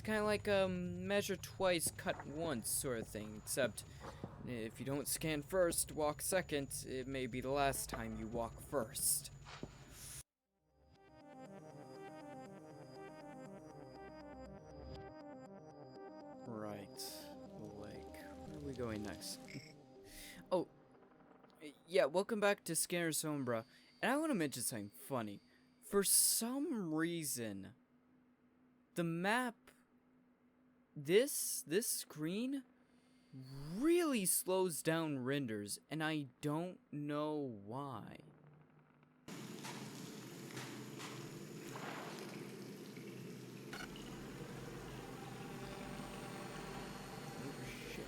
kind of like a measure twice, cut once sort of thing, except if you don't scan first, walk second, it may be the last time you walk first. Right, like, where are we going next? Oh, yeah, welcome back to Sombre, and I want to mention something funny. For some reason, the map, this screen really slows down renders, and I don't know why. Oh shit.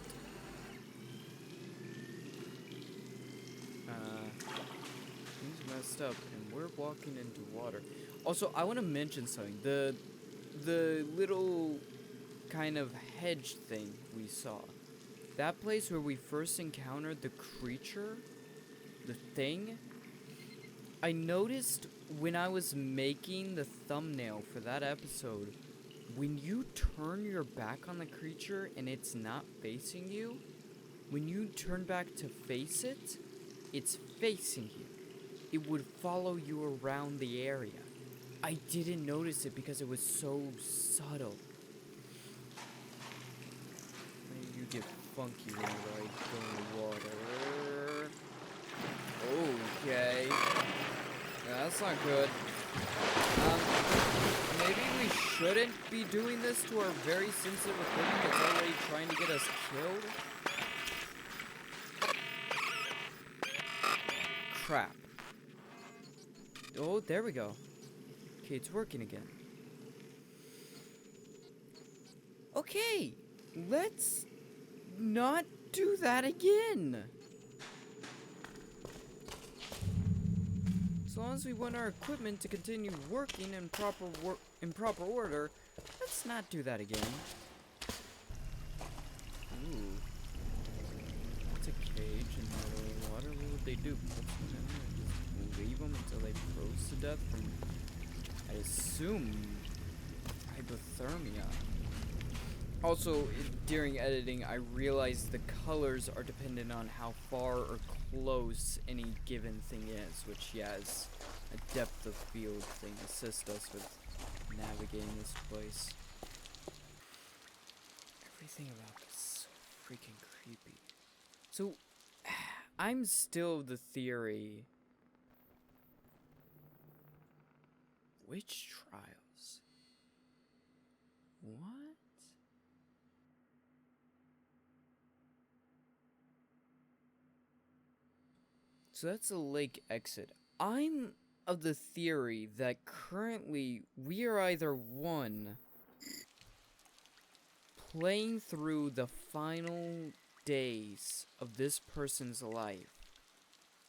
Things messed up, and we're walking into water. Also, I want to mention something. The little kind of hedge thing we saw. That place where we first encountered the creature, the thing, I noticed when I was making the thumbnail for that episode, when you turn your back on the creature and it's not facing you, when you turn back to face it, it's facing you. It would follow you around the area. I didn't notice it because it was so subtle. You get funky whenever I go in the water. Okay. Yeah, that's not good. Maybe we shouldn't be doing this to our very sensitive equipment that's already trying to get us killed? Crap. Oh, there we go. Okay, it's working again. Okay, let's not do that again. As long as we want our equipment to continue working in proper order, let's not do that again. Ooh. It's a cage in the middle of the water. What would they do? Just leave them until they froze to death from, I assume, hypothermia. Also, during editing, I realized the colors are dependent on how far or close any given thing is, which, yeah, is a depth of field thing. Assist us with navigating this place. Everything about this is so freaking creepy. So, I'm still of the theory. Witch trials? What? So that's a lake exit. I'm of the theory that currently we are either one, playing through the final days of this person's life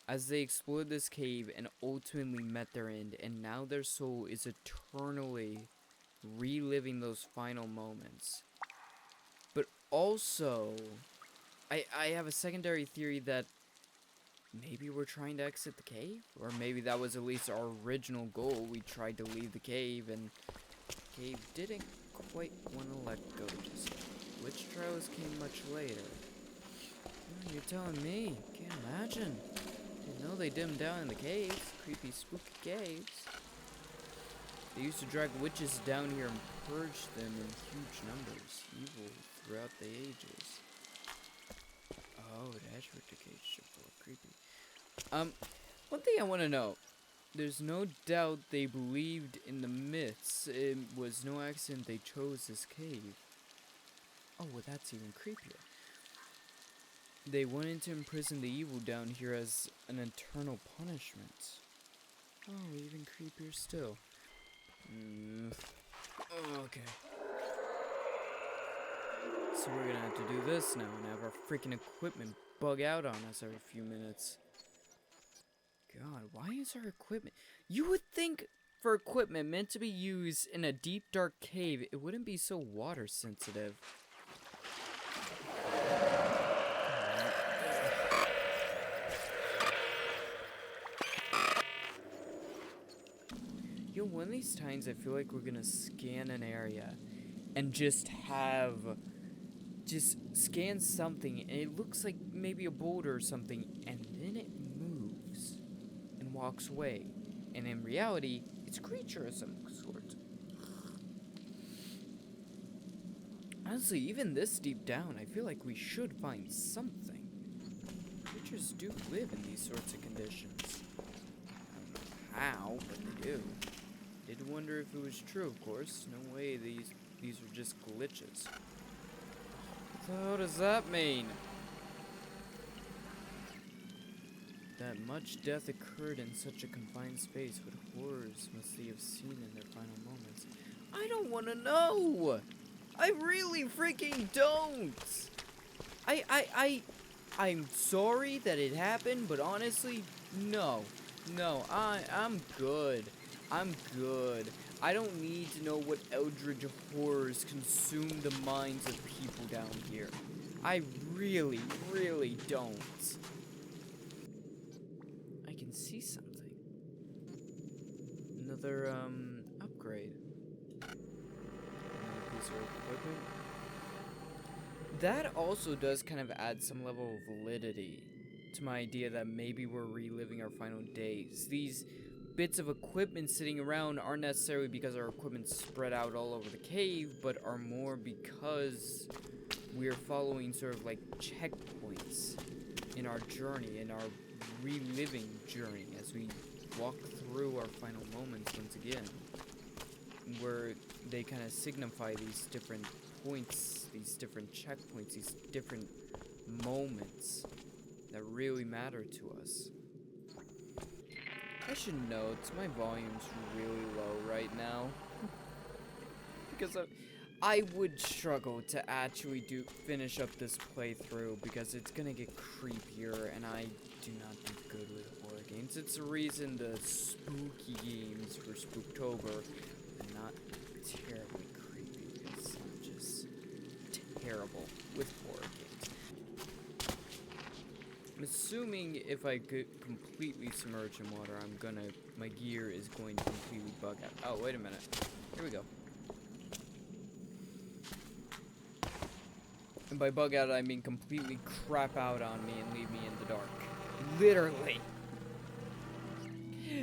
as they explored this cave and ultimately met their end, and now their soul is eternally reliving those final moments. But also, I have a secondary theory that maybe we're trying to exit the cave? Or maybe that was at least our original goal. We tried to leave the cave, and the cave didn't quite want to let go just yet. Witch trials came much later. Oh, you're telling me. Can't imagine. Didn't know they dimmed down in the caves. Creepy, spooky caves. They used to drag witches down here and purge them in huge numbers. Evil throughout the ages. Oh, that's what the cage ship for. Creepy. One thing I want to know. There's no doubt they believed in the myths. It was no accident they chose this cave. Oh, well, that's even creepier. They wanted to imprison the evil down here as an eternal punishment. Oh, even creepier still. Okay. So we're gonna have to do this now and have our freaking equipment bug out on us every few minutes. God, why is our equipment... You would think for equipment meant to be used in a deep, dark cave, it wouldn't be so water sensitive. Yo, one of these times I feel like we're gonna scan an area, and just scan something, and it looks like maybe a boulder or something, and then it moves and walks away. And in reality, it's a creature of some sort. Honestly, even this deep down, I feel like we should find something. Creatures do live in these sorts of conditions. I don't know how, but they do. Did wonder if it was true, of course. No way these are just glitches. What the hell does that mean? That much death occurred in such a confined space, what horrors must they have seen in their final moments? I don't want to know! I really freaking don't! I'm sorry that it happened, but honestly, no. No, I'm good. I'm good. I don't need to know what eldritch horrors consume the minds of people down here. I really, really don't. I can see something. Another, upgrade. Another piece of equipment. That also does kind of add some level of validity to my idea that maybe we're reliving our final days. These bits of equipment sitting around aren't necessarily because our equipment's spread out all over the cave, but are more because we're following sort of like checkpoints in our journey, in our reliving journey as we walk through our final moments once again, where they kind of signify these different points, these different checkpoints, these different moments that really matter to us. I should note, my volume's really low right now. Because I would struggle to actually finish up this playthrough because it's gonna get creepier, and I do not do good with horror games. It's the reason the spooky games for Spooktober are not terribly creepy, because I'm just terrible with horror games. I'm assuming if I get completely submerged in water, my gear is going to completely bug out. Oh, wait a minute. Here we go. And by bug out, I mean completely crap out on me and leave me in the dark. Literally.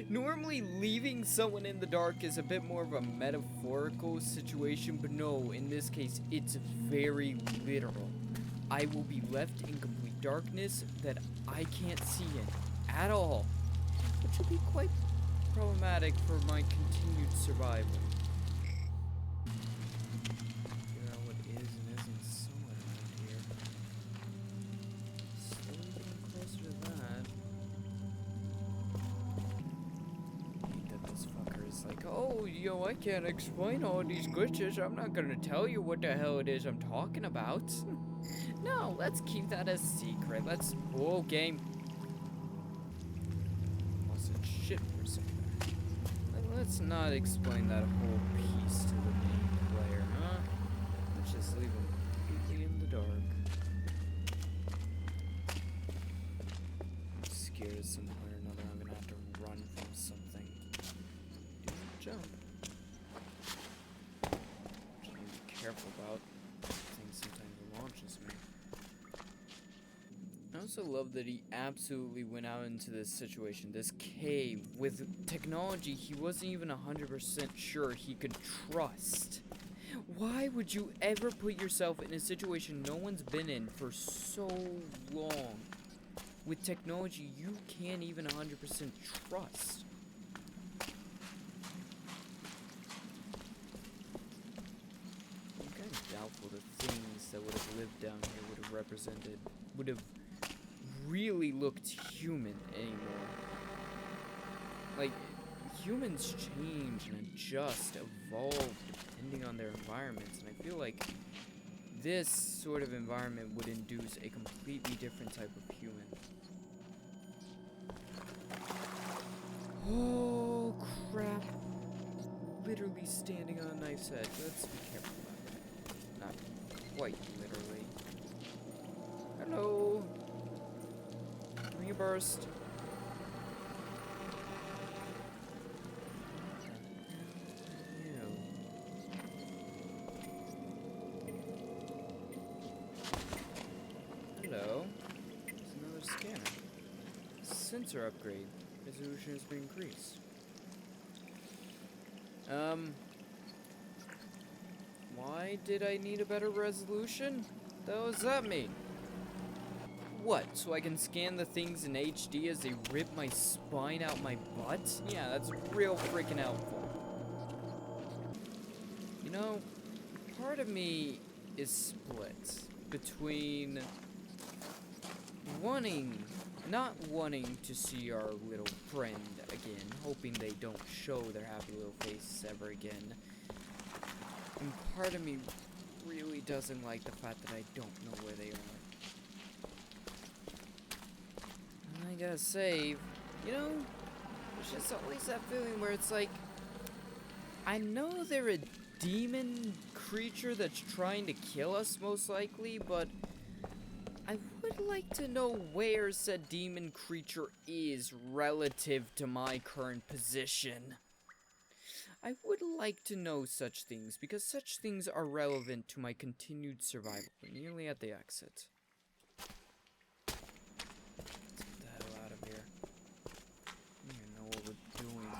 Normally, leaving someone in the dark is a bit more of a metaphorical situation, but no, in this case, it's very literal. I will be left in complete darkness that I can't see in at all, which will be quite problematic for my continued survival. Figure out what is and isn't somewhere around here. Slowly getting closer to that. I hate that this fucker is like, oh, yo, I can't explain all these glitches. I'm not gonna tell you what the hell it is I'm talking about. No, let's keep that a secret. Whoa, game. Lost its shit for a second. Let's not explain that whole piece to the main player, huh? Let's just leave him completely in the dark. I'm scared at some point or another I'm gonna have to run from something. Do not jump. Which I need to be careful about. Things sometimes launches me. I also love that he absolutely went out into this situation, this cave, with technology he wasn't even 100% sure he could trust. Why would you ever put yourself in a situation no one's been in for so long, with technology you can't even 100% trust? I'm kind of doubtful the things that would have lived down here would have really looked human anymore. Like, humans change and adjust, evolve depending on their environments, and I feel like this sort of environment would induce a completely different type of human. Oh crap. Literally standing on a knife's edge. Let's be careful about that. Not quite literally. Hello. Burst. sensor upgrade. Resolution has been increased. Why did I need a better resolution? What does that mean? What, so I can scan the things in HD as they rip my spine out my butt? Yeah, that's real freaking helpful. You know, part of me is split between not wanting to see our little friend again, hoping they don't show their happy little faces ever again. And part of me really doesn't like the fact that I don't know where they are. And I gotta save. You know, there's just always that feeling where it's like, I know they're a demon creature that's trying to kill us most likely, but I would like to know where said demon creature is relative to my current position. I would like to know such things, because such things are relevant to my continued survival. We're nearly at the exit. Let's get the hell out of here. I don't even know what we're doing.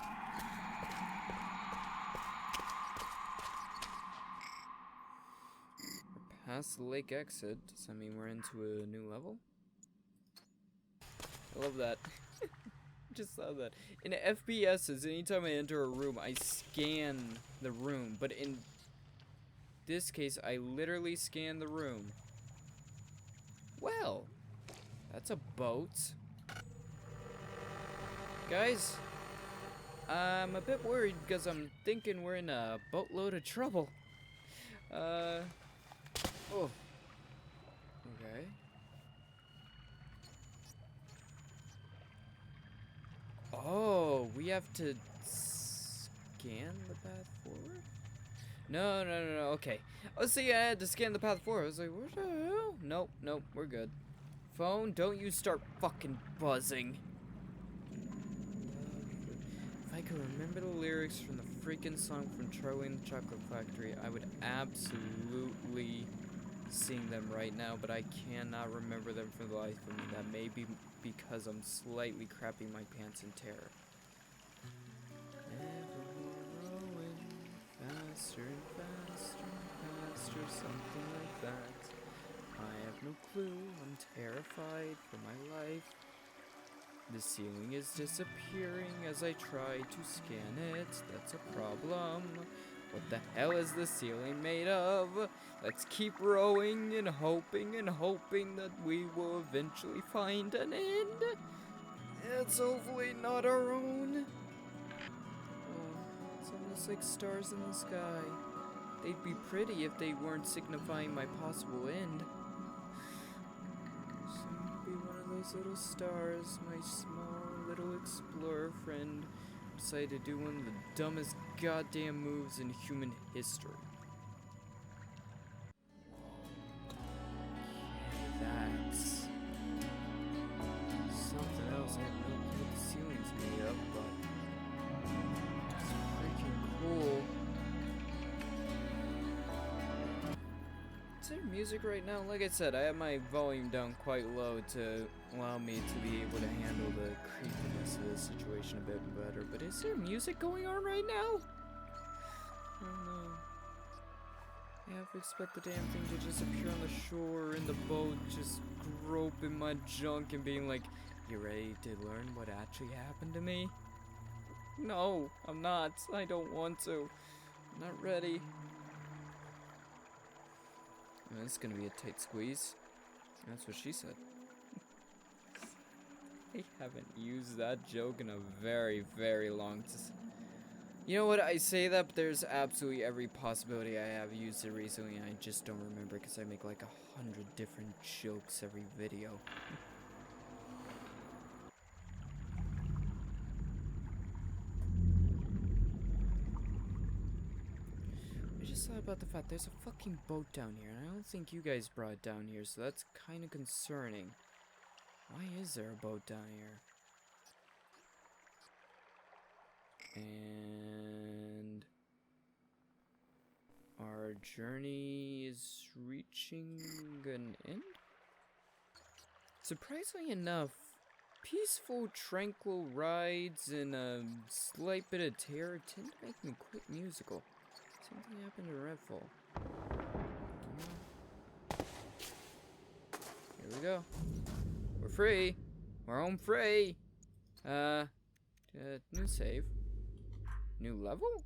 We're past the lake exit. Does that mean we're into a new level? I love that. Just saw that. In FPSs, anytime I enter a room, I scan the room. But in this case, I literally scan the room. Well, that's a boat. Guys, I'm a bit worried because I'm thinking we're in a boatload of trouble. Oh. Okay. Oh, we have to scan the path forward? No, okay. I was thinking I had to scan the path forward. I was like, what the hell? Nope, we're good. Phone, don't you start fucking buzzing. If I could remember the lyrics from the freaking song from Charlie and the Chocolate Factory, I would absolutely sing them right now, but I cannot remember them for the life of me. That may be because I'm slightly crapping my pants in terror. Rowing faster and faster and faster, something like that. I have no clue, I'm terrified for my life. The ceiling is disappearing as I try to scan it, that's a problem. What the hell is the ceiling made of? Let's keep rowing and hoping that we will eventually find an end. It's hopefully not our own. Oh, it's almost like stars in the sky. They'd be pretty if they weren't signifying my possible end. So be one of those little stars, my small little explorer friend decided to do one of the dumbest goddamn moves in human history. Okay, that's something else. I have no clue what the ceiling's made of, but it's freaking cool. Is there music right now? Like I said, I have my volume down quite low to allow me to be able to handle the creepiness of this situation a bit better. But is there music going on right now? I don't know. I half expect the damn thing to just appear on the shore in the boat, just groping my junk and being like, "You ready to learn what actually happened to me?" No, I'm not. I don't want to. I'm not ready. This is gonna be a tight squeeze. That's what she said. I haven't used that joke in a very, very long time. You know what? I say that, but there's absolutely every possibility I have used it recently, and I just don't remember because I make like 100 different jokes every video. I just thought about the fact there's a fucking boat down here, and I don't think you guys brought it down here, so that's kind of concerning. Why is there a boat down here? And our journey is reaching an end? Surprisingly enough, Peaceful, tranquil rides and a slight bit of terror tend to make me quite musical. Something happened in Redfall. Here we go. We're free. We're home free. New save. New level?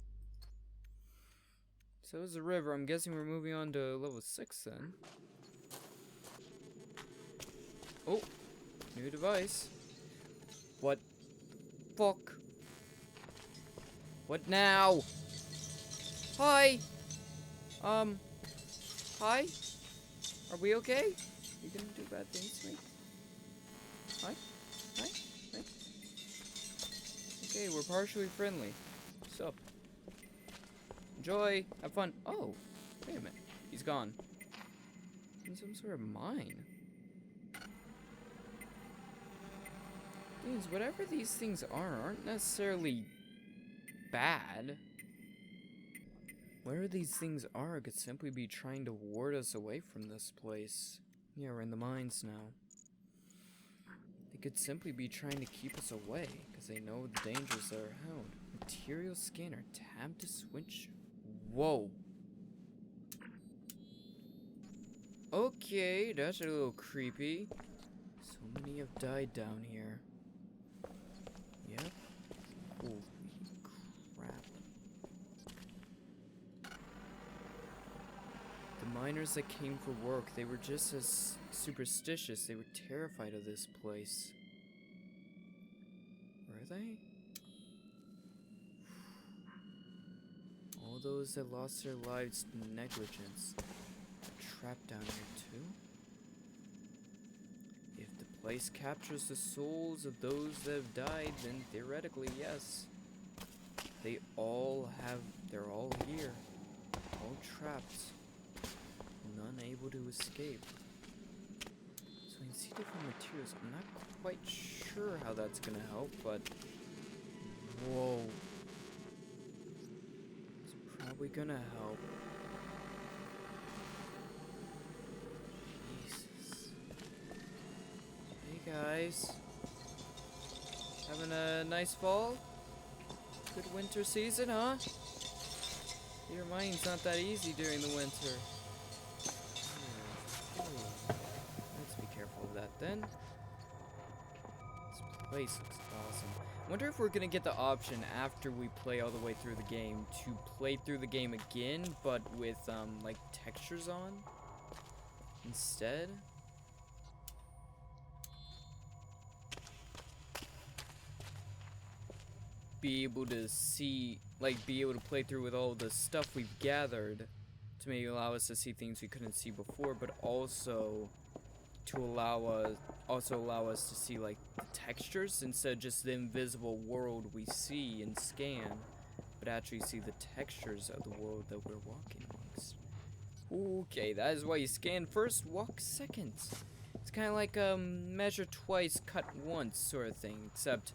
So is the river. I'm guessing we're moving on to level 6 then. Oh, new device. What? Fuck. What now? Hi. Hi? Are we okay? You gonna do bad things to me? Hi? Hi? Hi? Okay, we're partially friendly. Sup? Enjoy. Have fun. Oh, wait a minute. He's gone. In some sort of mine. Things, whatever these things aren't necessarily bad. Whatever these things are could simply be trying to ward us away from this place. Yeah, we're in the mines now. They could simply be trying to keep us away, because they know the dangers that are around. Material scanner, tab to switch. Whoa. Okay, that's a little creepy. So many have died down here. Yep. Holy crap. The miners that came for work, they were just as superstitious. They were terrified of this place. Were they? All those that lost their lives to negligence are trapped down here too? If the place captures the souls of those that have died, then theoretically, yes. They're all here. All trapped. None able to escape. So I can see different materials. I'm not quite sure how that's gonna help, but... Whoa. It's probably gonna help. Jesus. Hey guys. Having a nice fall? Good winter season, huh? Your mining's not that easy during the winter. Let's be careful of that then. This place looks awesome. I wonder if we're gonna get the option after we play all the way through the game to play through the game again, but with like textures on instead. Be able to see, like, be able to play through with all the stuff we've gathered to maybe allow us to see things we couldn't see before, but also to allow us to see like the textures instead of just the invisible world we see and scan, but actually see the textures of the world that we're walking amongst. Okay, that is why you scan first, walk second. It's kind of like measure twice, cut once sort of thing, except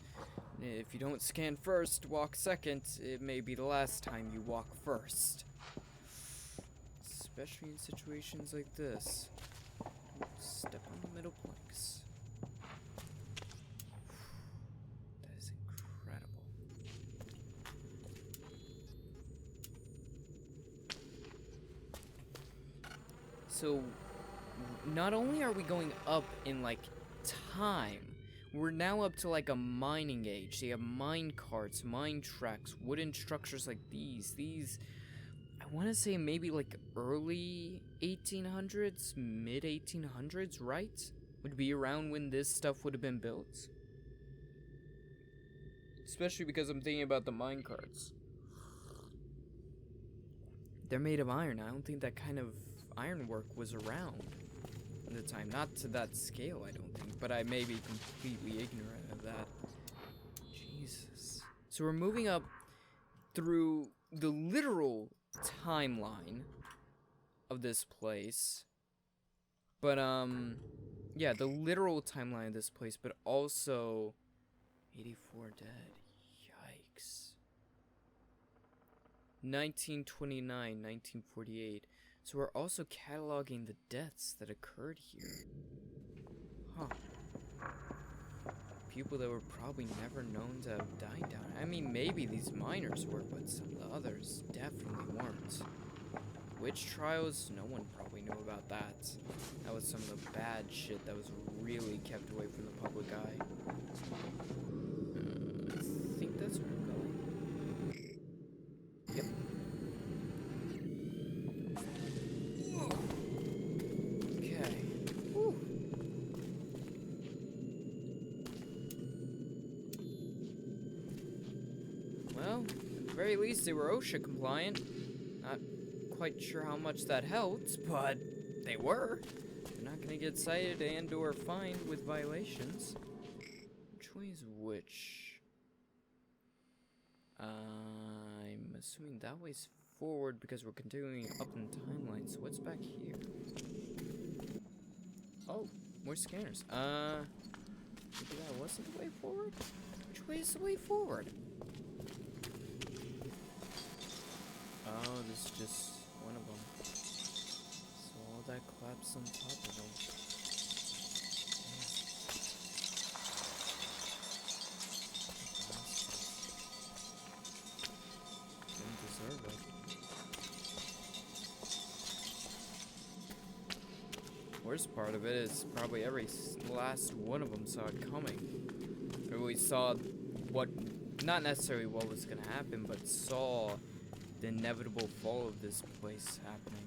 if you don't scan first, walk second, it may be the last time you walk first. Especially in situations like this. Don't step on the middle planks. That is incredible. So, not only are we going up in, like, time, we're now up to, like, a mining age. They have mine carts, mine tracks, wooden structures like these. These, I want to say maybe, like, early 1800s, mid 1800s, right? Would be around when this stuff would have been built. Especially because I'm thinking about the mine carts. They're made of iron. I don't think that kind of ironwork was around at the time. Not to that scale, I don't think. But I may be completely ignorant of that. Jesus. So we're moving up through the literal timeline of this place. But, yeah, the literal timeline of this place, but also 84 dead. Yikes. 1929, 1948. So we're also cataloging the deaths that occurred here. Huh. people that were probably never known to have died down. I mean, maybe these miners were, but some of the others definitely weren't. Witch trials, no one probably knew about that. That was some of the bad shit that was really kept away from the public eye. I think that's where I'm going. Yep. Okay. Whew. Well, at the very least, they were OSHA compliant. Not quite sure how much that helps, but they were. They're not gonna get cited and or fined with violations. Which way is which? I'm assuming that way's forward because we're continuing up in the timeline. So what's back here? Oh, more scanners. Maybe that wasn't the way forward? Which way is the way forward? Oh, this is just one of them. So all that collapsed on top of them. Didn't deserve it. Worst part of it is probably every last one of them saw it coming. Or we saw what, not necessarily what was gonna happen, but saw the inevitable fall of this place happening.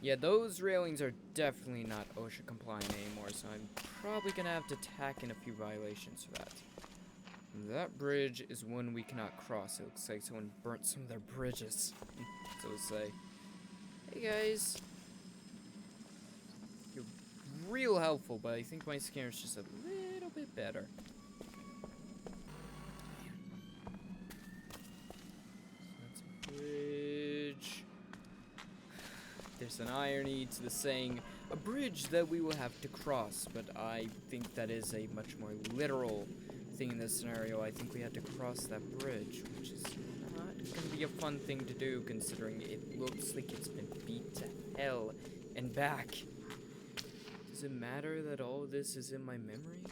Yeah, those railings are definitely not OSHA compliant anymore, so I'm probably gonna have to tack in a few violations for that. That bridge is one we cannot cross. It looks like someone burnt some of their bridges, so to say. Hey guys. You're real helpful, but I think my scanner's just a little bit better. Bridge. There's an irony to the saying, a bridge that we will have to cross, but I think that is a much more literal thing in this scenario. I think we have to cross that bridge, which is not going to be a fun thing to do, considering it looks like it's been beat to hell and back. Does it matter that all this is in my memory?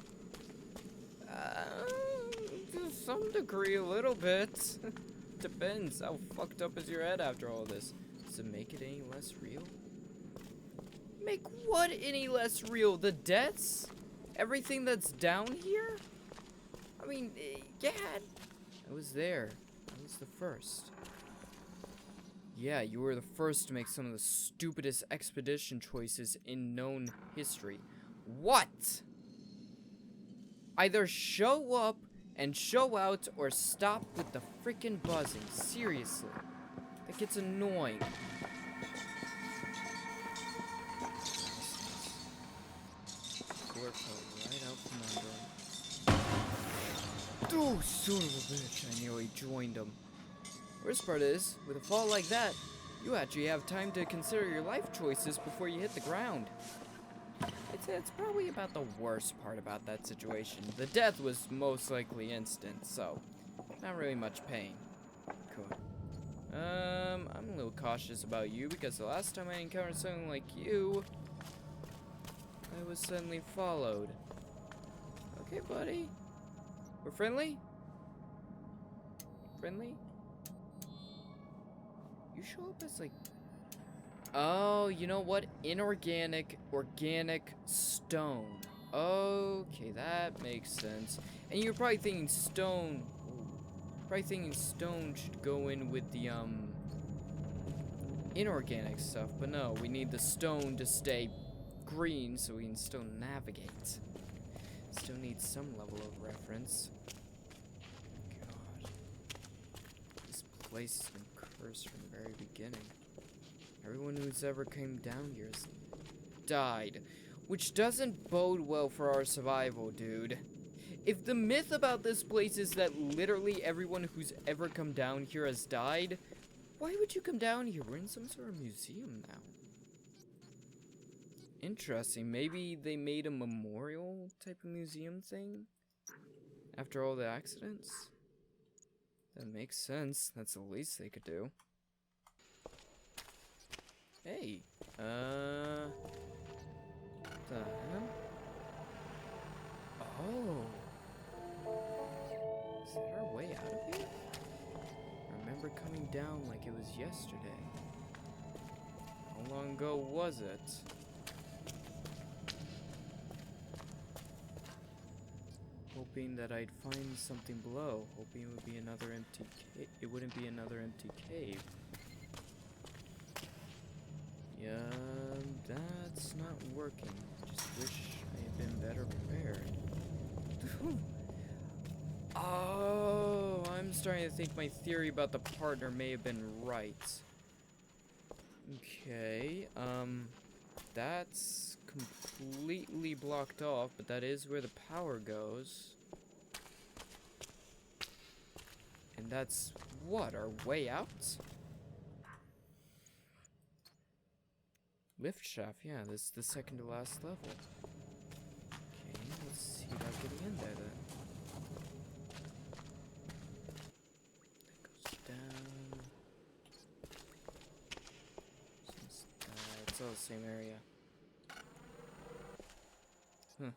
To some degree, a little bit. Depends. How fucked up is your head after all this? Does it make it any less real? Make what any less real? The deaths? Everything that's down here? I mean, yeah. I was there. I was the first. Yeah, you were the first to make some of the stupidest expedition choices in known history. What? Either show up and show out or stop with the freaking buzzing. Seriously. That gets annoying. Right out from under him. Oh, son of a bitch. I nearly joined him. Worst part is, with a fall like that, you actually have time to consider your life choices before you hit the ground. It's probably about the worst part about that situation. The death was most likely instant, so not really much pain. Cool. I'm a little cautious about you because the last time I encountered something like you, I was suddenly followed. Okay, buddy. We're friendly? Friendly? You show up as like... Oh, you know what? Inorganic, organic stone. Okay, that makes sense. And you're probably thinking stone... Probably thinking stone should go in with the, inorganic stuff. But no, we need the stone to stay green so we can still navigate. Still need some level of reference. God. This place has been cursed from the very beginning. Everyone who's ever came down here has died. Which doesn't bode well for our survival, dude. If the myth about this place is that literally everyone who's ever come down here has died, why would you come down here? We're in some sort of museum now. Interesting. Maybe they made a memorial type of museum thing after all the accidents? That makes sense. That's the least they could do. Hey, what the hell? Oh, went down like it was yesterday. How long ago was it? Hoping that I'd find something below. Hoping it would be another empty cave. It wouldn't be another empty cave. Yeah, that's not working. Just wish I had been better prepared. Oh, I'm starting to think my theory about the partner may have been right. Okay, that's completely blocked off, but that is where the power goes. And that's what, our way out? Lift shaft, yeah, this is the second to last level. Okay, let's see about getting in there then. That goes down. It's all the same area. Huh.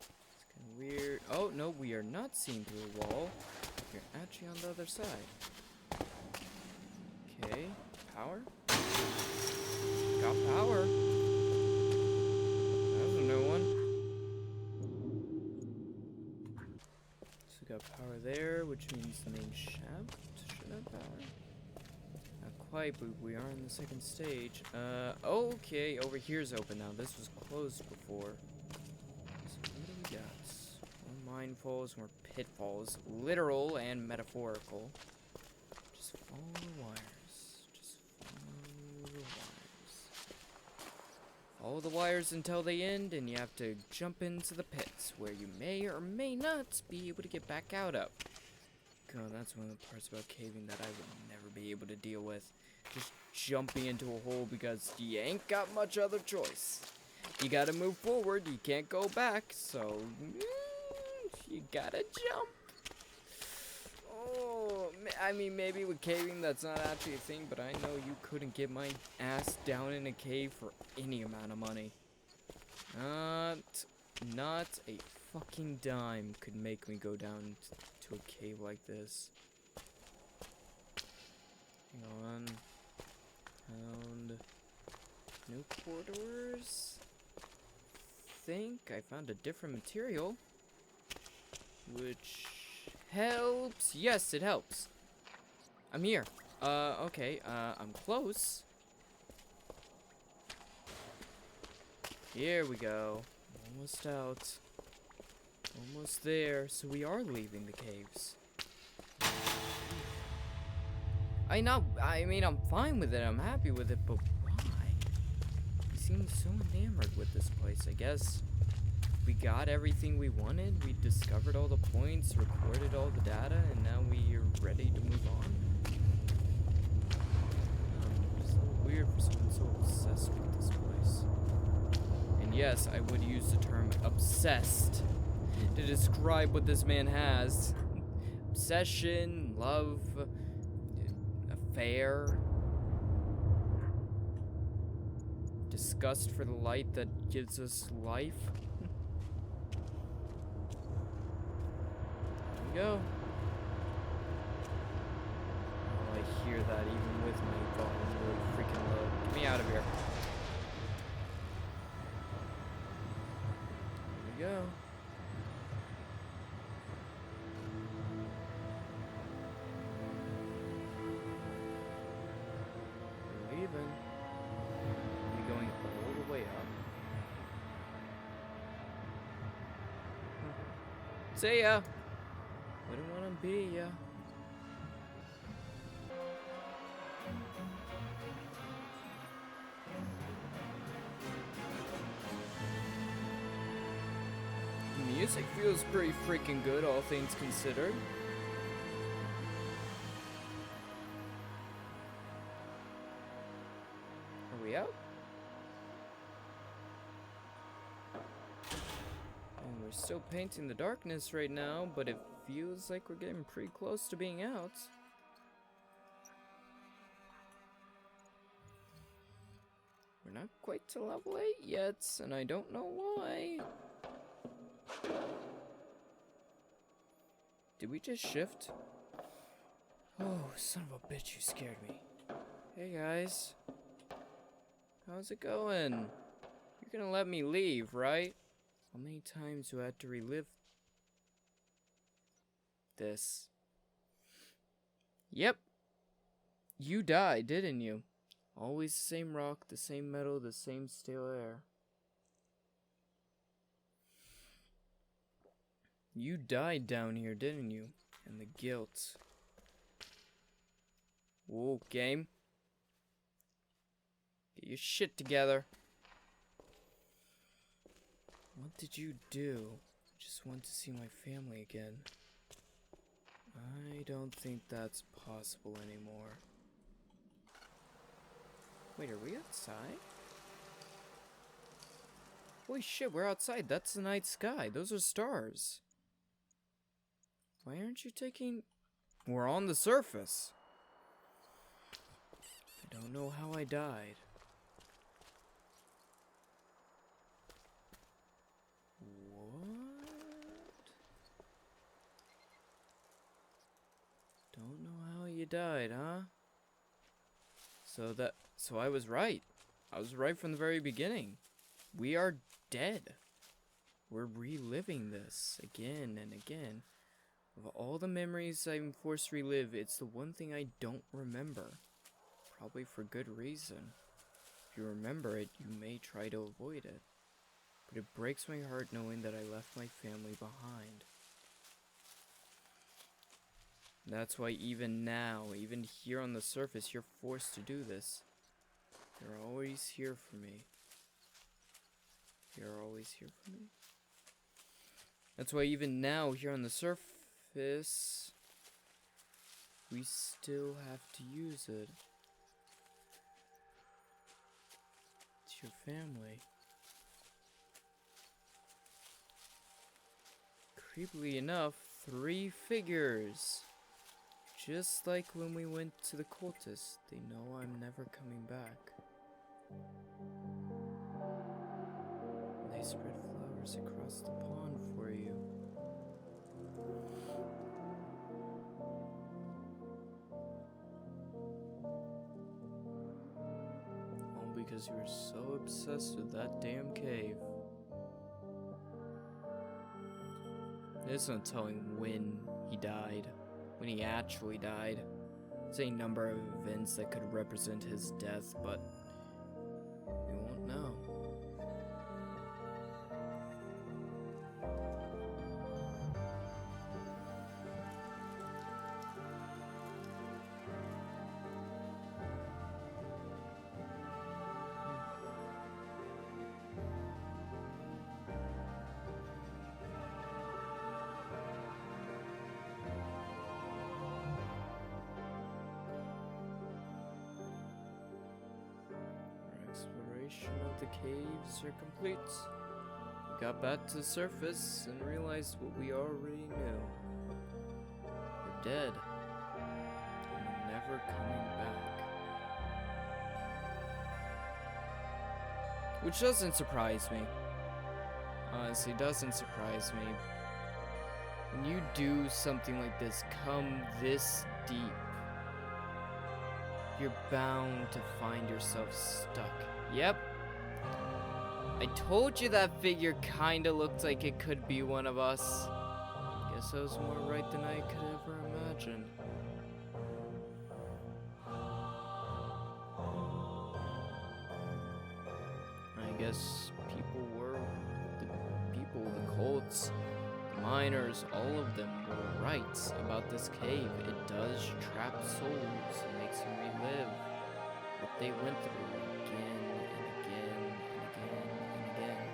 It's kind of weird. Oh, no, we are not seeing through a wall. You're actually on the other side. Okay, power? Got power. That was a new one. So we got power there, which means the main shaft should have power. Not quite, but we are in the second stage. Okay, over here's open now. This was closed before. So what do we got? More mindfalls, more pitfalls, literal and metaphorical. Just follow the wires. Just follow the wires. Follow the wires until they end, and you have to jump into the pits, where you may or may not be able to get back out of. God, that's one of the parts about caving that I would never be able to deal with. Just jumping into a hole because you ain't got much other choice. You gotta move forward, you can't go back, so you gotta jump. Oh, I mean, maybe with caving that's not actually a thing, but I know you couldn't get my ass down in a cave for any amount of money. Not a fucking dime could make me go down to a cave like this. Hang on. Found new corridors. Think I found a different material, which helps. Yes, it helps. I'm here. Okay. I'm close. Here we go. Almost out. Almost there. So we are leaving the caves. I mean, I'm fine with it. I'm happy with it, but why? He seems so enamored with this place. I guess we got everything we wanted. We discovered all the points, recorded all the data, and now we are ready to move on. It's a little weird for someone so obsessed with this place. And yes, I would use the term obsessed to describe what this man has. Obsession, love, affair, disgust for the light that gives us life. There we go. Oh, I hear that even with my volume really freaking low. Get me out of here. There we go. We're going all the way up. See ya. Wouldn't want to be ya. The music feels pretty freaking good, all things considered. Are we out? And we're still painting the darkness right now, but it feels like we're getting pretty close to being out. We're not quite to level 8 yet, and I don't know why. Did we just shift? Oh, son of a bitch, you scared me. Hey guys. How's it going? You're gonna let me leave, right? How many times do I have to relive this? Yep. You died, didn't you? Always the same rock, the same metal, the same stale air. You died down here, didn't you? And the guilt. Whoa, game. Get your shit together. What did you do? I just want to see my family again. I don't think that's possible anymore. Wait, are we outside? Holy shit, we're outside. That's the night sky. Those are stars. Why aren't you taking... We're on the surface. I don't know how I died. What? Don't know how you died, huh? So I was right. I was right from the very beginning. We are dead. We're reliving this again and again. Of all the memories I'm forced to relive, it's the one thing I don't remember. Probably for good reason. If you remember it, you may try to avoid it. But it breaks my heart knowing that I left my family behind. That's why even now, even here on the surface, you're forced to do this. You're always here for me. You're always here for me. That's why even now, here on the surface, we still have to use it. It's your family. Creepily enough, 3 figures. Just like when we went to the cultists, they know I'm never coming back. They spread flowers across the pond for you. All because you were so obsessed with that damn cave. There's no telling when he died. When he actually died. There's a number of events that could represent his death, but we won't know. Exploration of the caves are complete. We got back to the surface and realized what we already knew. We're dead. And we're never coming back. Which doesn't surprise me. Honestly, doesn't surprise me. When you do something like this, come this deep, you're bound to find yourself stuck. Yep. I told you that figure kinda looked like it could be one of us. Guess I was more right than I could ever imagine. I guess the cults, the miners, all of them were right about this cave. It does trap souls and makes them relive what they went through again and again and again and again.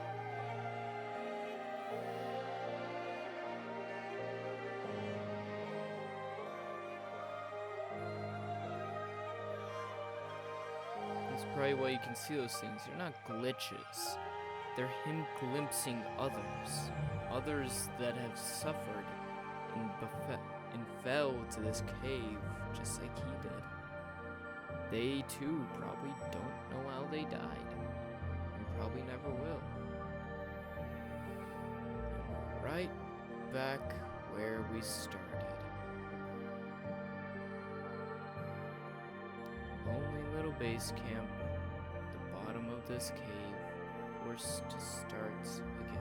That's probably why you can see those things. They're not glitches. They're him glimpsing others. Others that have suffered and fell to this cave just like he did. They too probably don't know how they died. And probably never will. And we're right back where we started. little base camp at the bottom of this cave, forced to start again.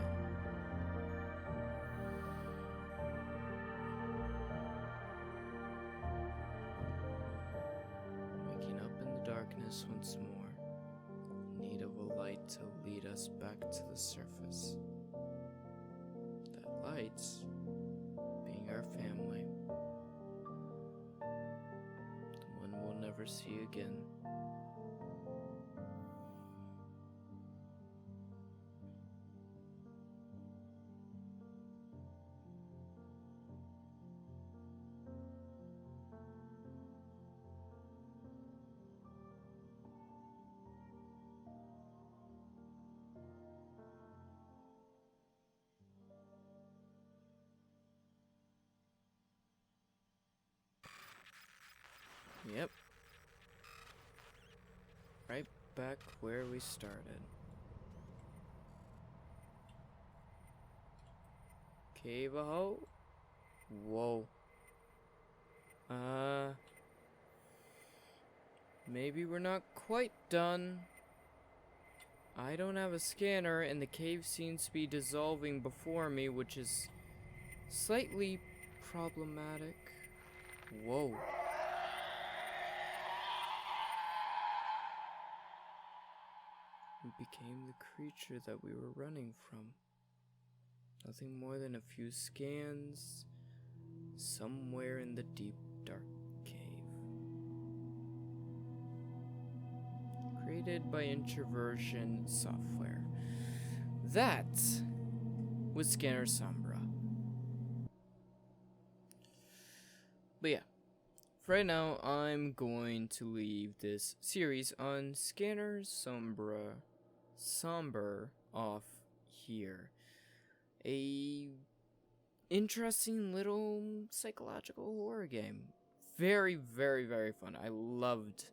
Waking up in the darkness once more, in need of a light to lead us back to the surface. That light being our family, the one we'll never see again. Yep. Right back where we started. Cave a hole? Whoa. Maybe we're not quite done. I don't have a scanner, and the cave seems to be dissolving before me, which is slightly problematic. Whoa. We became the creature that we were running from. Nothing more than a few scans somewhere in the deep, dark cave. Created by Introversion Software. That was Scanner Sombre. But yeah, for right now, I'm going to leave this series on Scanner Sombre off here. A interesting little psychological horror game. Very, very, very fun. I loved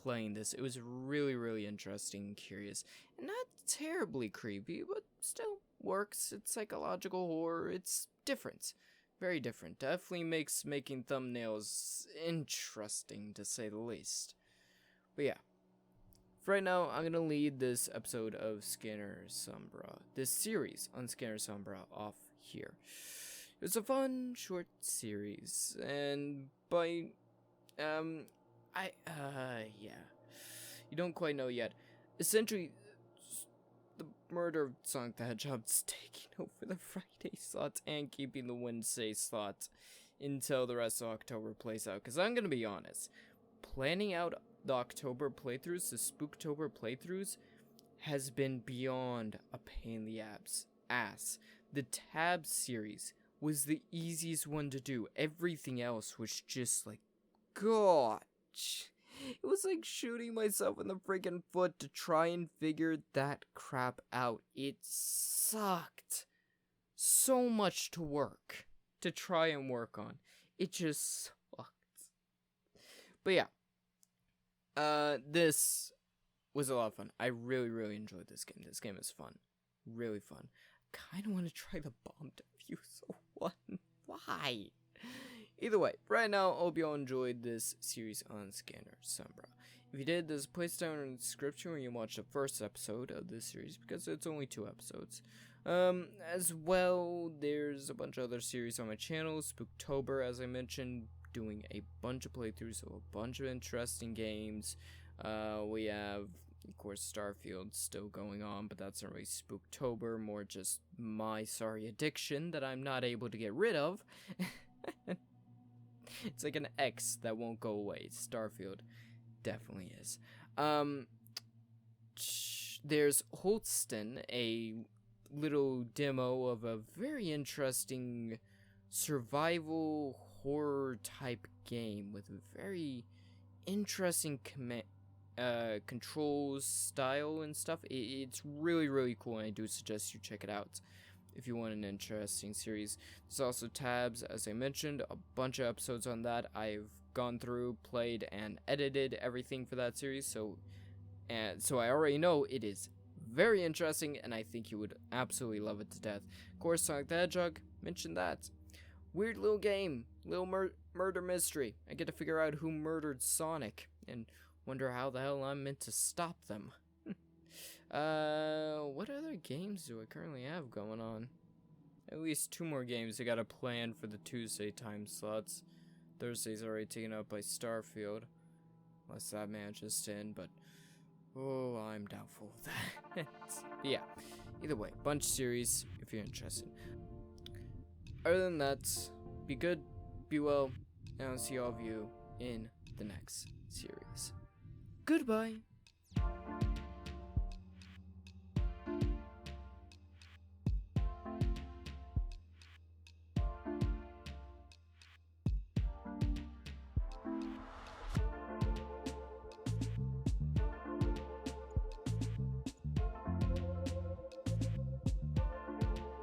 playing this. It was really, really interesting and curious. And not terribly creepy, but still works. It's psychological horror. It's different. Very different. Definitely makes making thumbnails interesting, to say the least. But yeah. For right now, I'm going to lead this episode of Scanner Sombre, this series on Scanner Sombre, off here. It was a fun, short series, and yeah. You don't quite know yet. Essentially, the murder of Sonic the Hedgehog's taking over the Friday slot and keeping the Wednesday slot until the rest of October plays out. Because I'm going to be honest, planning out the October playthroughs, the Spooktober playthroughs, has been beyond a pain in the ass. The Tab series was the easiest one to do. Everything else was just like, gosh. It was like shooting myself in the freaking foot to try and figure that crap out. It sucked. So much to try and work on. It just sucked. But yeah. This was a lot of fun. I really, really enjoyed this game. This game is fun. Really fun. Kind of want to try the bomb defusal one. Why? Either way, right now, I hope you all enjoyed this series on Scanner Sombre. If you did, there's a place down in the description where you can watch the first episode of this series, because it's only 2 episodes. As well, there's a bunch of other series on my channel. Spooktober, as I mentioned, doing a bunch of playthroughs of a bunch of interesting games. We have, of course, Starfield still going on, but that's not really Spooktober, more just my sorry addiction that I'm not able to get rid of. It's like an X that won't go away. Starfield definitely is. There's Holston, a little demo of a very interesting survival horror type game with a very interesting controls, style, and stuff. It's really, really cool, and I do suggest you check it out if you want an interesting series. There's also Tabs, as I mentioned, a bunch of episodes on that. I've gone through, played, and edited everything for that series, so I already know it is very interesting, and I think you would absolutely love it to death. Of course, Sonic the Hedgehog, mentioned that. Weird little game, little murder mystery. I get to figure out who murdered Sonic, and Wonder how the hell I'm meant to stop them. What other games do I currently have going on? At least 2 more games I gotta plan for the Tuesday time slots. Thursday's already taken up by Starfield. Unless that manages to end, but oh, I'm doubtful of that. But yeah, either way, bunch series if you're interested. Other than that, be good, be well, and I'll see all of you in the next series. Goodbye.